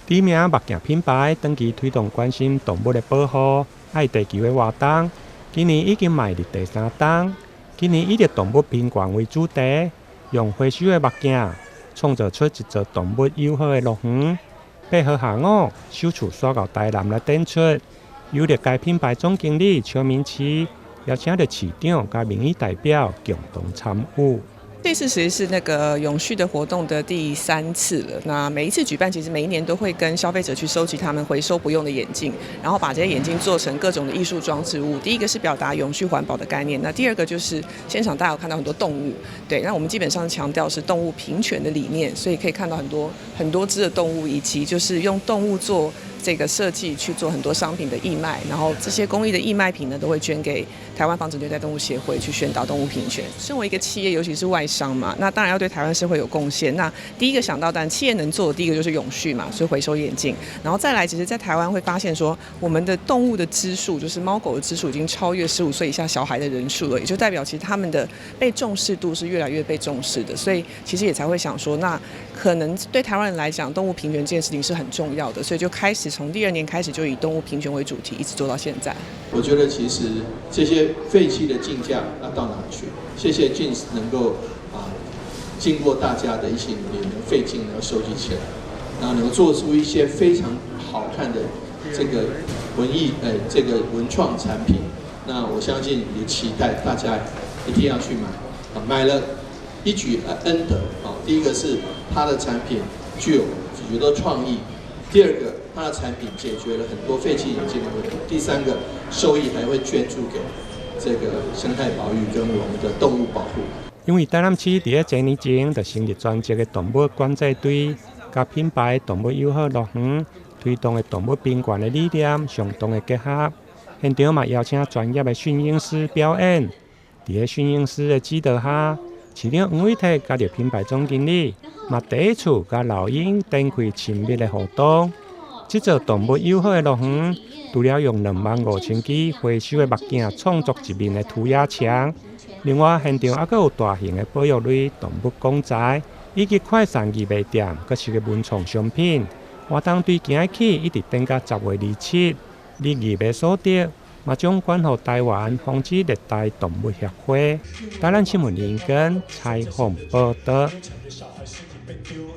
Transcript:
知名目镜品牌长期推动关心动物的保护、爱地球的活动，今年已经迈入第3档。今年以着动物平权为主题，用回收的目镜创造出一座动物友好的乐园。配合下午首次刷到台南来展出，由着该品牌总经理邱明奇邀请着市长甲民意代表共同参与。这次其实是那个永续的活动的第3次了。那每一次举办，其实每一年都会跟消费者去收集他们回收不用的眼镜，然后把这些眼镜做成各种的艺术装置物。第一个是表达永续环保的概念，那第二个就是现场大家有看到很多动物，对，那我们基本上强调是动物平权的理念，所以可以看到很多只的动物，以及就是用动物做这个设计去做很多商品的义卖，然后这些公益的义卖品呢，都会捐给台湾防止虐待动物协会去宣导动物平权。身为一个企业，尤其是外商嘛，那当然要对台湾社会有贡献。那第一个想到，当然企业能做的第一个就是永续嘛，所以回收眼镜，然后再来，其实在台湾会发现说，我们的动物的只数，就是猫狗的只数已经超越15岁以下小孩的人数了，也就代表其实他们的被重视度是越来越被重视的。所以其实也才会想说，那可能对台湾人来讲，动物平权这件事情是很重要的，所以就开始从第2年开始就以动物平权为主题，一直做到现在。我觉得其实这些废弃的镜架要到哪去？谢谢 Jeans 能够经过大家的一起努力，能废镜能够收集起来，然后能够做出一些非常好看的这个这个文创产品。那我相信也期待大家一定要去买，买了一举恩得。第一个是它的产品具有许多创意，第二个它的产品解决了很多废弃眼镜的问题，第3个收益还会捐助给这个生态保育跟我们的动物保护。因为台南市伫1年前就成立专职的动物管制队，甲品牌动物友好乐园推动的动物平权的理念相当的结合。现场嘛邀请专业的驯养师表演，伫驯养师的指导下，市长黄伟哲加入品牌总经理，嘛第一次甲老鹰展开亲密的互动。这座动物友好的乐园，除了用25000支回收的目镜创作一面的涂鸦墙，另外现场还有大型的保育类动物公仔，以及快闪易卖店，阁是个文创商品。活动对今日起一直等到10月27日，日议未所得，嘛将关乎台湾防止虐待动物协会。台南新闻林根采访报道。